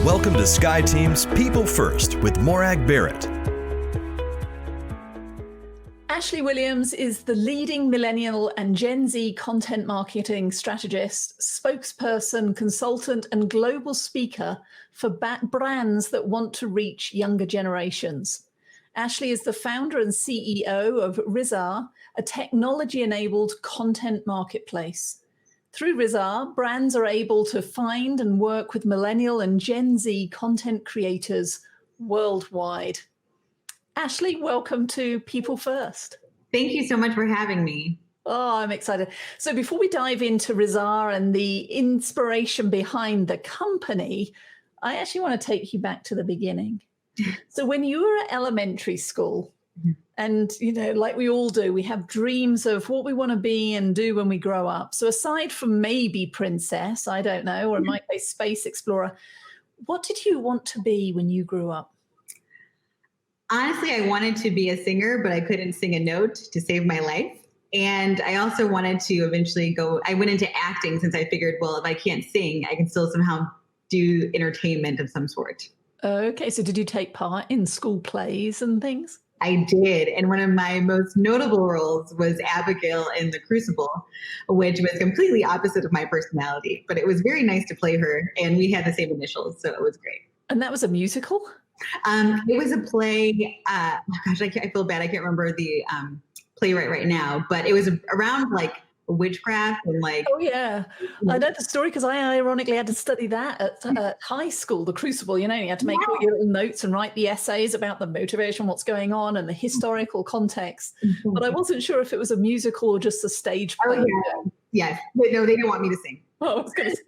Welcome to Sky Team's People First with Morag Barrett. Ashley Williams is the leading millennial and Gen Z content marketing strategist, spokesperson, consultant, and global speaker for brands that want to reach younger generations. Ashley is the founder and CEO of Rizar, a technology-enabled content marketplace. Through Rizar, brands are able to find and work with millennial and Gen Z content creators worldwide. Ashley, welcome to People First. Thank you so much for having me. Oh, I'm excited. So before we dive into Rizar and the inspiration behind the company, I actually want to take you back to the beginning. So when you were at elementary school, and, you know, like we all do, we have dreams of what we want to be and do when we grow up. So aside from maybe princess, I don't know, or in my case, space explorer, what did you want to be when you grew up? Honestly, I wanted to be a singer, but I couldn't sing a note to save my life. And I also wanted to eventually I went into acting since I figured, well, if I can't sing, I can still somehow do entertainment of some sort. Okay, so did you take part in school plays and things? I did. And one of my most notable roles was Abigail in The Crucible, which was completely opposite of my personality. But it was very nice to play her. And we had the same initials, so it was great. And that was a musical? It was a play. I feel bad. I can't remember the playwright right now, but it was around like witchcraft and like. Oh yeah, I know the story because I ironically had to study that at high school. The Crucible, you know, you had to make all your little notes and write the essays about the motivation, what's going on, and the historical context. But I wasn't sure if it was a musical or just a stage play. Oh yeah, yes. But no, they didn't want me to sing. Oh, I was going to say.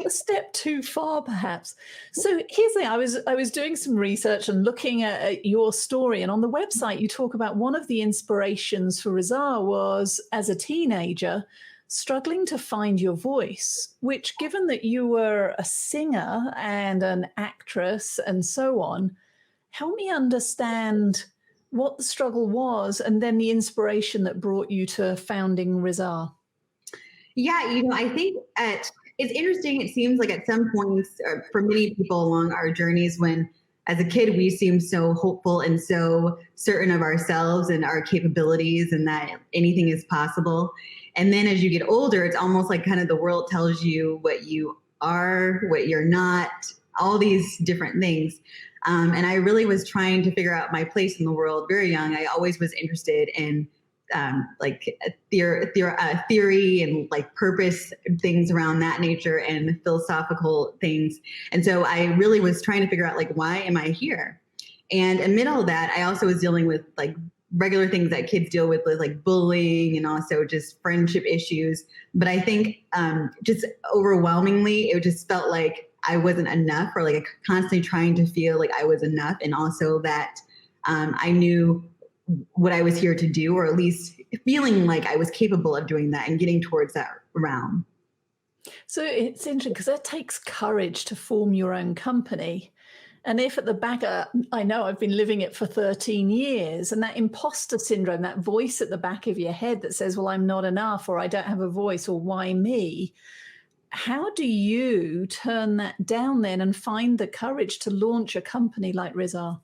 A step too far, perhaps. So here's the thing. I was doing some research and looking at your story, and on the website you talk about one of the inspirations for Rizar was, as a teenager, struggling to find your voice, which, given that you were a singer and an actress and so on, help me understand what the struggle was and then the inspiration that brought you to founding Rizar. Yeah, you know, I think it's interesting. It seems like at some points for many people along our journeys, when as a kid, we seem so hopeful and so certain of ourselves and our capabilities and that anything is possible. And then as you get older, it's almost like kind of the world tells you what you are, what you're not, all these different things. And I really was trying to figure out my place in the world very young. I always was interested in theory and like purpose, things around that nature, and philosophical things. And so I really was trying to figure out, like, why am I here? And in the middle of that, I also was dealing with like regular things that kids deal with like bullying and also just friendship issues. But I think just overwhelmingly, it just felt like I wasn't enough, or like constantly trying to feel like I was enough. And also that I knew what I was here to do, or at least feeling like I was capable of doing that and getting towards that realm. So it's interesting because that takes courage to form your own company. And if at the back, I know I've been living it for 13 years, and that imposter syndrome, that voice at the back of your head that says, well, I'm not enough, or I don't have a voice, or why me? How do you turn that down then and find the courage to launch a company like Rizar?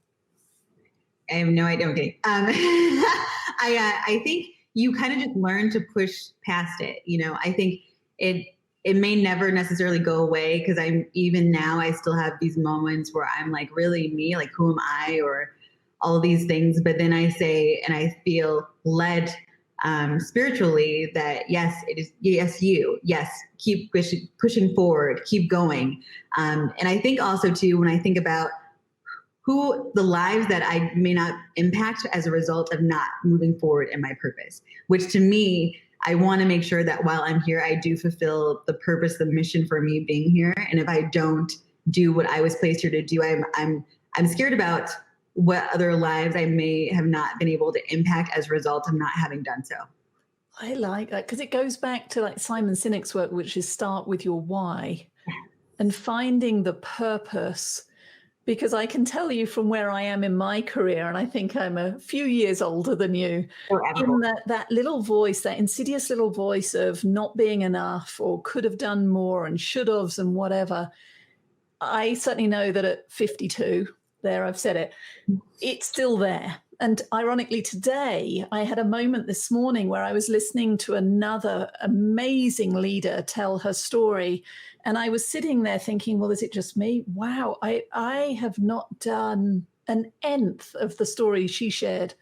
I have no idea. Okay. I think you kind of just learn to push past it. You know, I think it may never necessarily go away, because even now I still have these moments where I'm like, really me, like, who am I, or all these things. But then I say, and I feel led spiritually that yes, it is. Yes, you. Yes, keep pushing forward, keep going. And I think also too, when I think about the lives that I may not impact as a result of not moving forward in my purpose, which to me, I want to make sure that while I'm here, I do fulfill the purpose, the mission for me being here. And if I don't do what I was placed here to do, I'm scared about what other lives I may have not been able to impact as a result of not having done so. I like that, because it goes back to like Simon Sinek's work, which is start with your why and finding the purpose. Because I can tell you from where I am in my career, and I think I'm a few years older than you, in that little voice, that insidious little voice of not being enough or could have done more and should haves and whatever, I certainly know that at 52, there, I've said it, it's still there. And ironically, today, I had a moment this morning where I was listening to another amazing leader tell her story. And I was sitting there thinking, well, is it just me? Wow, I have not done an nth of the story she shared.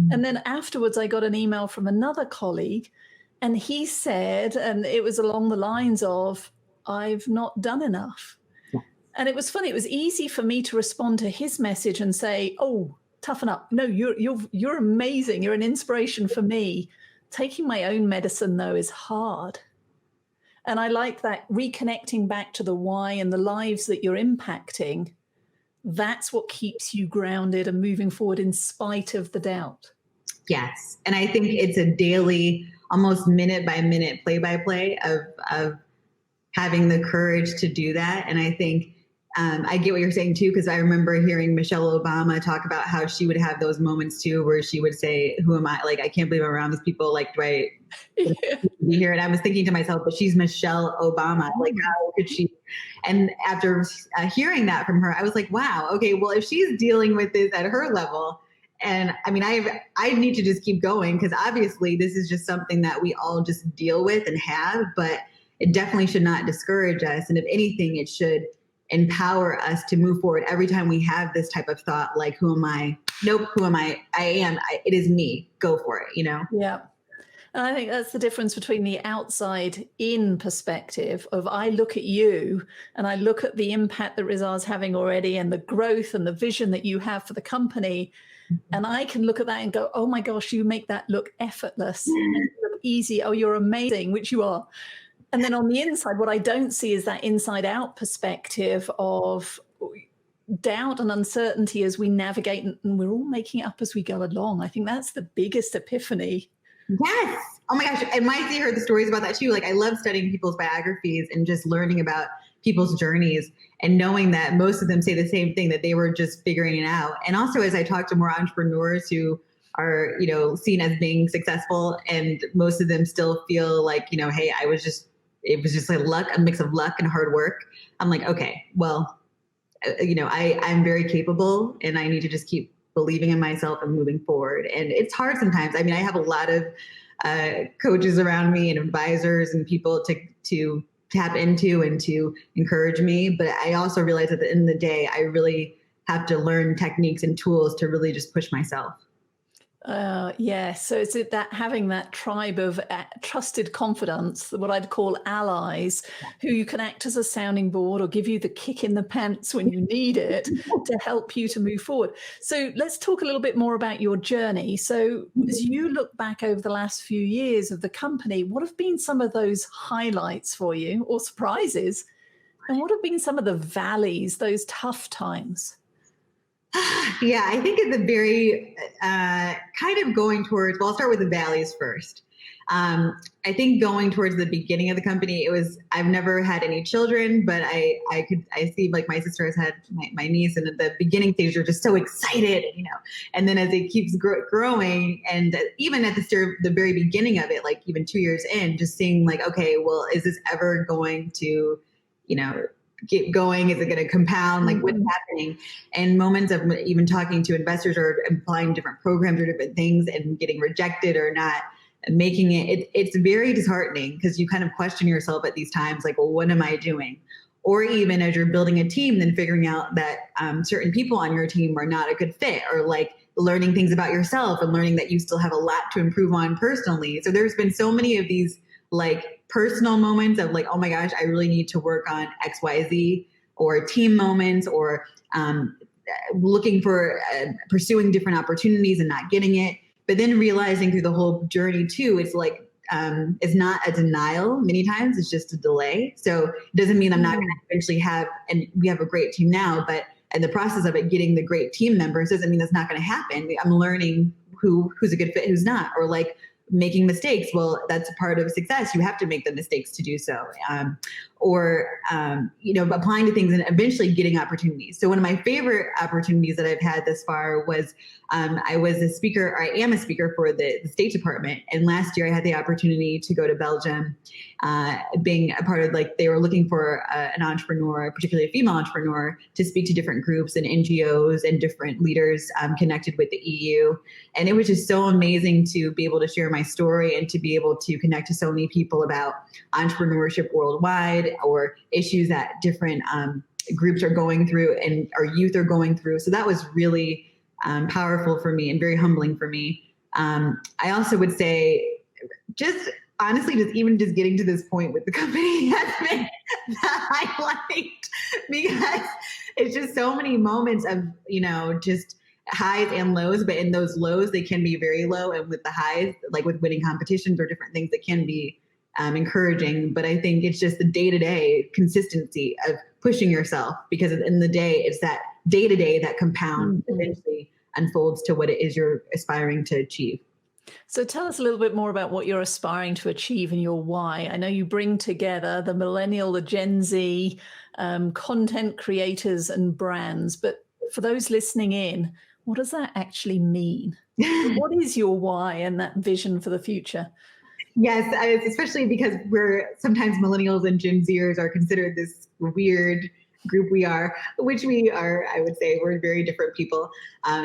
And then afterwards, I got an email from another colleague, and he said, and it was along the lines of, I've not done enough. And it was funny. It was easy for me to respond to his message and say, oh, toughen up. No, you're amazing. You're an inspiration for me. Taking my own medicine, though, is hard. And I like that reconnecting back to the why and the lives that you're impacting. That's what keeps you grounded and moving forward in spite of the doubt. Yes. And I think it's a daily, almost minute by minute, play by play of having the courage to do that. And I think I get what you're saying too, because I remember hearing Michelle Obama talk about how she would have those moments too, where she would say, who am I? Like, I can't believe I'm around these people. Like, do I be here? And I was thinking to myself, but she's Michelle Obama. Like, how could she? And after hearing that from her, I was like, wow, okay, well, if she's dealing with this at her level, and I mean, I need to just keep going, because obviously this is just something that we all just deal with and have, but it definitely should not discourage us. And if anything, it should empower us to move forward every time we have this type of thought, like, who am I? Nope, who am I? It is me. Go for it, you know? Yeah. And I think that's the difference between the outside in perspective of, I look at you and I look at the impact that Rizar's having already and the growth and the vision that you have for the company. And I can look at that and go, oh my gosh, you make that look effortless, look easy. Oh, you're amazing, which you are. And then on the inside, what I don't see is that inside out perspective of doubt and uncertainty as we navigate, and we're all making it up as we go along. I think that's the biggest epiphany. Yes. Oh my gosh. And Maisie heard the stories about that too. Like, I love studying people's biographies and just learning about people's journeys and knowing that most of them say the same thing, that they were just figuring it out. And also, as I talk to more entrepreneurs who are, you know, seen as being successful, and most of them still feel like, you know, hey, it was just like luck, a mix of luck and hard work. I'm like, okay, well, you know, I'm very capable, and I need to just keep believing in myself and moving forward. And it's hard sometimes. I mean, I have a lot of coaches around me and advisors and people to tap into and to encourage me. But I also realize at the end of the day, I really have to learn techniques and tools to really just push myself. Yes. So it's that having that tribe of trusted confidence, what I'd call allies, who you can act as a sounding board or give you the kick in the pants when you need it to help you to move forward. So let's talk a little bit more about your journey. So as you look back over the last few years of the company, what have been some of those highlights for you, or surprises? And what have been some of the valleys, those tough times? Yeah, I think at the very kind of going towards, well, I'll start with the valleys first. I think going towards the beginning of the company, I've never had any children, but I see, like, my sister has had my niece, and at the beginning stage, you're just so excited, you know, and then as it keeps growing, and even at the very beginning of it, like even 2 years in, just seeing like, okay, well, is this ever going to, you know, get going? Is it going to compound? Like, what's happening? And moments of even talking to investors or applying different programs or different things and getting rejected or not making it's very disheartening, because you kind of question yourself at these times, like, well, what am I doing? Or even as you're building a team, then figuring out that certain people on your team are not a good fit, or like learning things about yourself and learning that you still have a lot to improve on personally. So there's been so many of these like personal moments of like, oh my gosh, I really need to work on XYZ, or team moments, or looking for pursuing different opportunities and not getting it. But then realizing through the whole journey too, it's like, it's not a denial. Many times it's just a delay. So it doesn't mean I'm not going to eventually have, and we have a great team now, but in the process of it, getting the great team members doesn't mean that's not going to happen. I'm learning who's a good fit, who's not, or like making mistakes. Well, that's a part of success. You have to make the mistakes to do so. or applying to things and eventually getting opportunities. So one of my favorite opportunities that I've had thus far was I was a speaker, or I am a speaker for the State Department. And last year I had the opportunity to go to Belgium, being a part of, they were looking for an entrepreneur, particularly a female entrepreneur, to speak to different groups and NGOs and different leaders connected with the EU. And it was just so amazing to be able to share my story and to be able to connect to so many people about entrepreneurship worldwide, or issues that different groups are going through and our youth are going through. So that was really powerful for me and very humbling for me. I also would say, just honestly, just getting to this point with the company has been the highlight, because it's just so many moments of, just highs and lows, but in those lows, they can be very low. And with the highs, like with winning competitions or different things, that can be encouraging. But I think it's just the day-to-day consistency of pushing yourself, because at the end of the day, it's that day-to-day that compounds, eventually unfolds to what it is you're aspiring to achieve. So tell us a little bit more about what you're aspiring to achieve and your why. I know you bring together the millennial, the Gen Z, content creators and brands, but for those listening in, what does that actually mean? What is your why and that vision for the future? Yes, especially because sometimes millennials and Gen Zers are considered this weird group we are, which we are. I would say we're very different people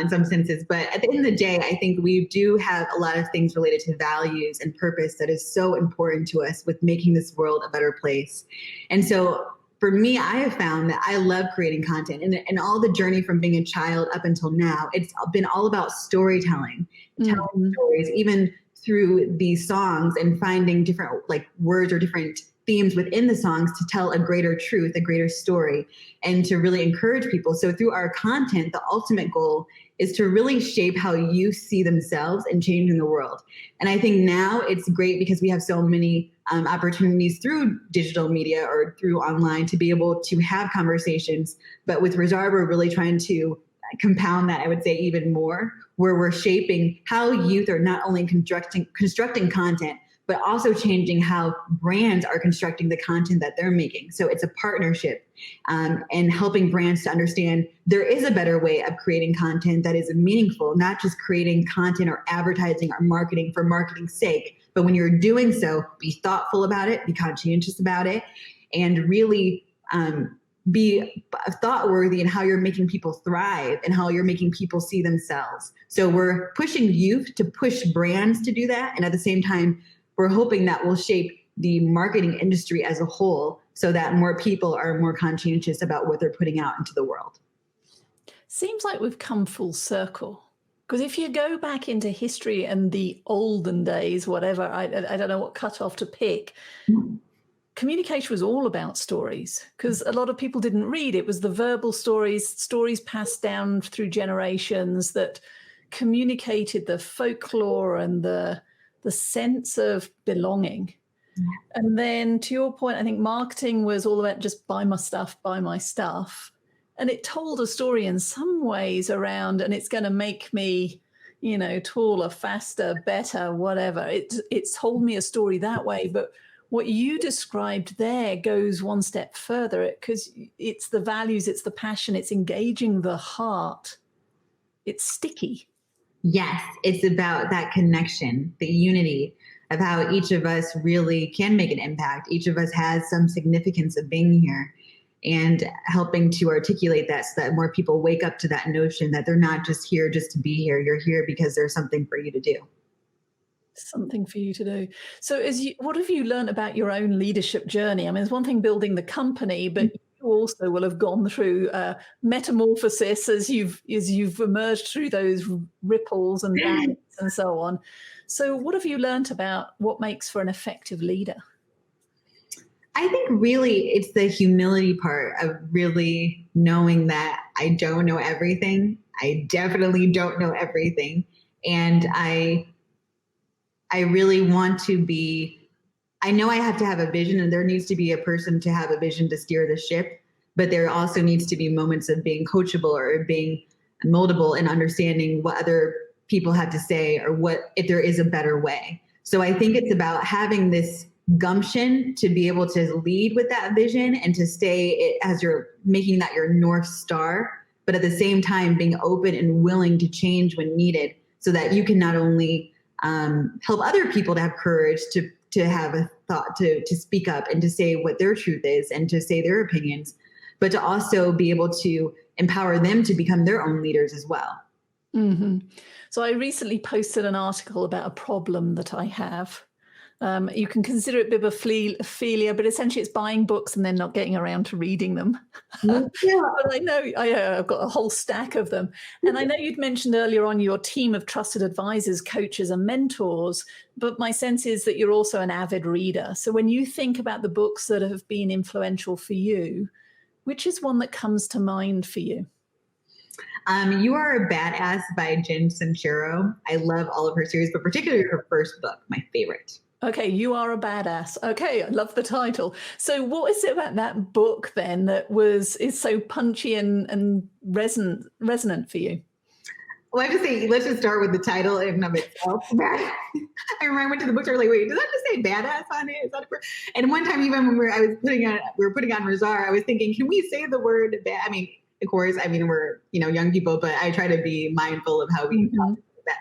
in some senses. But at the end of the day, I think we do have a lot of things related to values and purpose that is so important to us with making this world a better place. And so for me, I have found that I love creating content, and all the journey from being a child up until now, it's been all about storytelling, telling stories, even through these songs, and finding different words or different themes within the songs to tell a greater truth, a greater story, and to really encourage people. So through our content, the ultimate goal is to really shape how you see themselves and changing the world. And I think now it's great because we have so many opportunities through digital media or through online to be able to have conversations. But with Rezarb, we're really trying to compound that, I would say, even more, where we're shaping how youth are not only constructing content, but also changing how brands are constructing the content that they're making. So it's a partnership, and helping brands to understand there is a better way of creating content that is meaningful, not just creating content or advertising or marketing for marketing's sake. But when you're doing so, be thoughtful about it, be conscientious about it, and really be thought-worthy in how you're making people thrive and how you're making people see themselves. So we're pushing youth to push brands to do that. And at the same time, we're hoping that will shape the marketing industry as a whole so that more people are more conscientious about what they're putting out into the world. Seems like we've come full circle. Because if you go back into history and the olden days, whatever, I don't know what cutoff to pick, communication was all about stories, because a lot of people didn't read. It was the verbal stories passed down through generations that communicated the folklore and the sense of belonging. And then to your point, I think marketing was all about just buy my stuff. And it told a story in some ways around, and it's going to make me, taller, faster, better, whatever. It's told me a story that way. But what you described there goes one step further, because it's the values, it's the passion, it's engaging the heart. It's sticky. Yes, it's about that connection, the unity of how each of us really can make an impact. Each of us has some significance of being here, and helping to articulate that so that more people wake up to that notion that they're not just here just to be here. You're here because there's something for you to do. Something for you to do. So what have you learned about your own leadership journey? I mean, it's one thing building the company, but you also will have gone through metamorphosis as you've emerged through those ripples and valleys and so on. So what have you learned about what makes for an effective leader? I think really it's the humility part of really knowing that I don't know everything. I definitely don't know everything. And I really want to be, I know I have to have a vision, and there needs to be a person to have a vision to steer the ship, but there also needs to be moments of being coachable or being moldable and understanding what other people have to say, or what if there is a better way. So I think it's about having this gumption to be able to lead with that vision and to stay as you're making that your North Star, but at the same time being open and willing to change when needed so that you can not only help other people to have courage to have a thought, to speak up and to say what their truth is and to say their opinions, but to also be able to empower them to become their own leaders as well. Mm-hmm. So I recently posted an article about a problem that I have. You can consider it a bit of a philia, but essentially it's buying books and then not getting around to reading them. Yeah. But I know I've got a whole stack of them. And I know you'd mentioned earlier on your team of trusted advisors, coaches, and mentors, but my sense is that you're also an avid reader. So when you think about the books that have been influential for you, which is one that comes to mind for you? You Are a Badass by Jen Sincero. I love all of her series, but particularly her first book, my favorite. Okay, You Are a Badass. Okay, I love the title. So what is it about that book then that is so punchy and resonant for you? Well, I have to say, let's just start with the title in and of itself. I remember I went to the bookstore, like, wait, does that just say badass on it? Is that and one time, even when we were putting on Razar, I was thinking, can we say the word bad? I mean, of course, we're young people, but I try to be mindful of how we talk about that.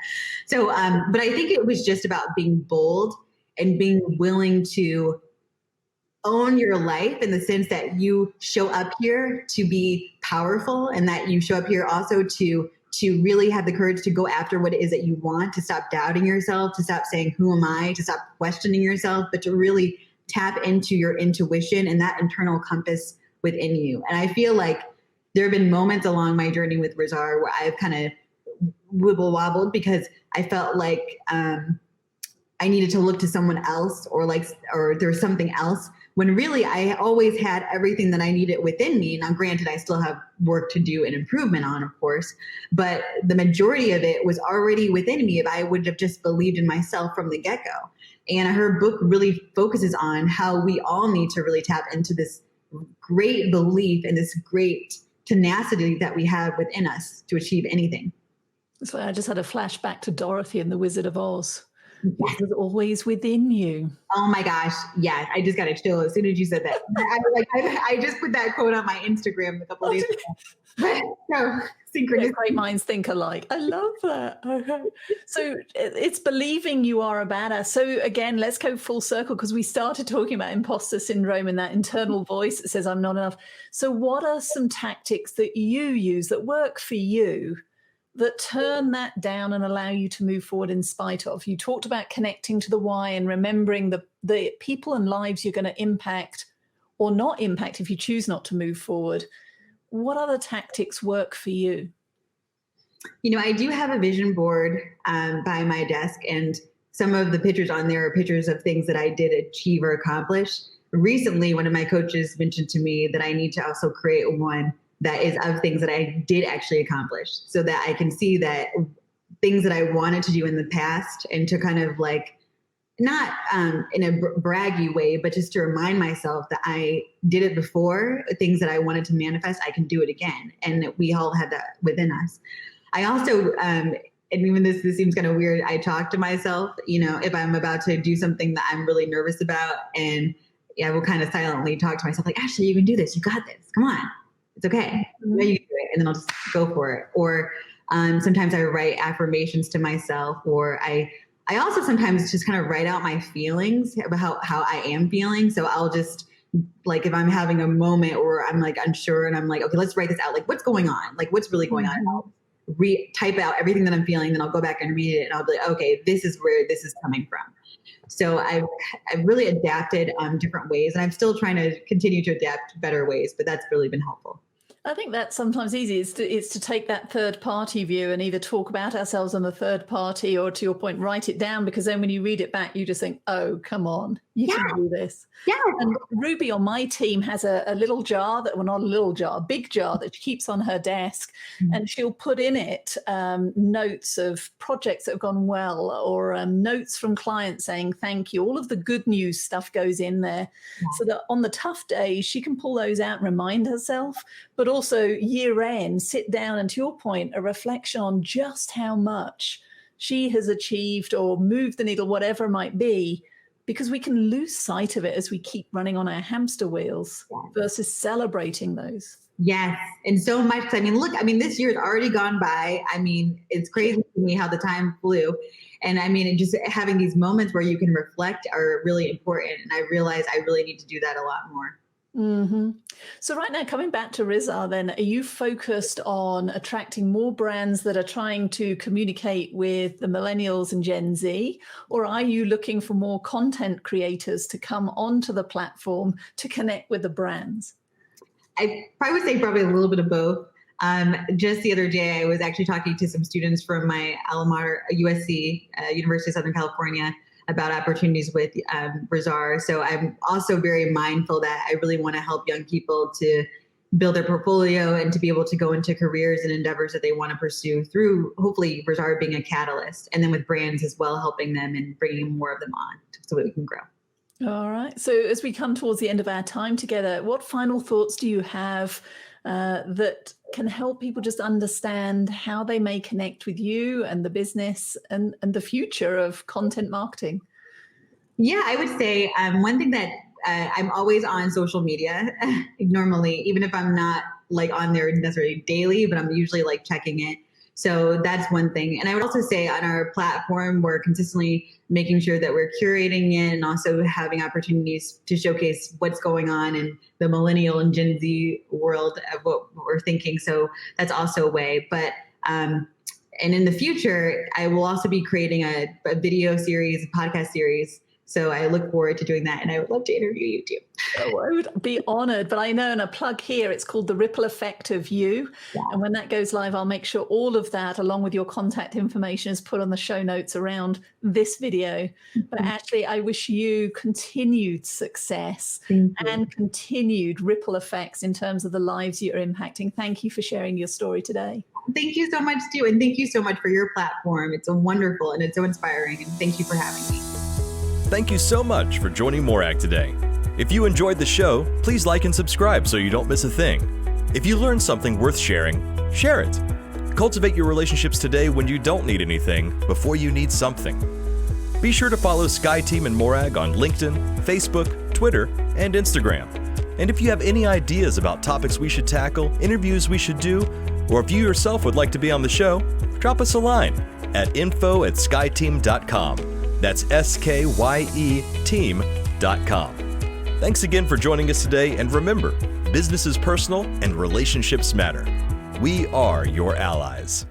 So, but I think it was just about being bold and being willing to own your life in the sense that you show up here to be powerful and that you show up here also to really have the courage to go after what it is that you want, to stop doubting yourself, to stop saying, who am I, to stop questioning yourself, but to really tap into your intuition and that internal compass within you. And I feel like there have been moments along my journey with Razar where I've kind of wibble wobbled because I felt like I needed to look to someone else or there was something else, when really I always had everything that I needed within me. Now, granted, I still have work to do and improvement on, of course, but the majority of it was already within me if I would have just believed in myself from the get-go. And her book really focuses on how we all need to really tap into this great belief and this great tenacity that we have within us to achieve anything. So I just had a flashback to Dorothy and the Wizard of Oz. It was always within you. Oh my gosh. Yes. I just got a chill as soon as you said that. I just put that quote on my Instagram a couple of days ago. So, synchronicity. Yeah, great minds think alike. I love that. Okay. So it's believing you are a badass. So again, let's go full circle because we started talking about imposter syndrome and that internal voice that says I'm not enough. So what are some tactics that you use that work for you that turn that down and allow you to move forward in spite of? You talked about connecting to the why and remembering the people and lives you're going to impact or not impact if you choose not to move forward. What other tactics work for you? I do have a vision board by my desk, and some of the pictures on there are pictures of things that I did achieve or accomplish. Recently, one of my coaches mentioned to me that I need to also create one that is of things that I did actually accomplish so that I can see that things that I wanted to do in the past and to kind of not in a braggy way, but just to remind myself that I did it before, things that I wanted to manifest, I can do it again. And we all have that within us. I also, and even this seems kind of weird, I talk to myself, if I'm about to do something that I'm really nervous about, and I will kind of silently talk to myself like, Ashley, you can do this. You got this. Come on. It's okay. You can do it. And then I'll just go for it. Or sometimes I write affirmations to myself, or I also sometimes just kind of write out my feelings about how I am feeling. So I'll just if I'm having a moment or I'm unsure and I'm like, okay, let's write this out. What's going on? What's really going on? And I'll type out everything that I'm feeling. Then I'll go back and read it and I'll be like, okay, this is where this is coming from. So I've really adapted different ways, and I'm still trying to continue to adapt better ways, but that's really been helpful. I think that's sometimes easy. It's to take that third party view and either talk about ourselves on the third party or, to your point, write it down, because then when you read it back, you just think, oh, come on, you can do this. Yeah. And Ruby on my team has a little jar not a little jar, a big jar that she keeps on her desk, and she'll put in it notes of projects that have gone well, or notes from clients saying thank you. All of the good news stuff goes in there, so that on the tough days, she can pull those out and remind herself, but also year end, sit down and, to your point, a reflection on just how much she has achieved or moved the needle, whatever it might be, because we can lose sight of it as we keep running on our hamster wheels versus celebrating those. Yes. And so much. I mean, look, this year's already gone by. It's crazy to me how the time flew. And just having these moments where you can reflect are really important. And I realize I really need to do that a lot more. Mm-hmm. So right now, coming back to Rizar, then, are you focused on attracting more brands that are trying to communicate with the millennials and Gen Z, or are you looking for more content creators to come onto the platform to connect with the brands? I probably would say probably a little bit of both. Just the other day, I was actually talking to some students from my alma mater, USC, University of Southern California, about opportunities with Rizar. So I'm also very mindful that I really want to help young people to build their portfolio and to be able to go into careers and endeavors that they want to pursue through, hopefully, Rizar being a catalyst, and then with brands as well, helping them and bringing more of them on so that we can grow. All right. So as we come towards the end of our time together, what final thoughts do you have that can help people just understand how they may connect with you and the business and the future of content marketing? Yeah, I would say one thing that I'm always on social media normally, even if I'm not like on there necessarily daily, but I'm usually like checking it. So that's one thing. And I would also say on our platform, we're consistently making sure that we're curating it and also having opportunities to showcase what's going on in the millennial and Gen Z world of what we're thinking. So that's also a way. But and in the future, I will also be creating a video series, a podcast series. So I look forward to doing that. And I would love to interview you too. Oh, I would be honored. But I know, and a plug here, it's called The Ripple Effect of You. Yeah. And when that goes live, I'll make sure all of that, along with your contact information, is put on the show notes around this video. Mm-hmm. But actually, I wish you continued success and continued ripple effects in terms of the lives you're impacting. Thank you for sharing your story today. Thank you so much, too. And thank you so much for your platform. It's so wonderful and it's so inspiring. And thank you for having me. Thank you so much for joining Morag today. If you enjoyed the show, please like and subscribe so you don't miss a thing. If you learned something worth sharing, share it. Cultivate your relationships today when you don't need anything before you need something. Be sure to follow SkyeTeam and Morag on LinkedIn, Facebook, Twitter, and Instagram. And if you have any ideas about topics we should tackle, interviews we should do, or if you yourself would like to be on the show, drop us a line at info@skyeteam.com. That's SKYE team.com. Thanks again for joining us today, and remember, business is personal and relationships matter. We are your allies.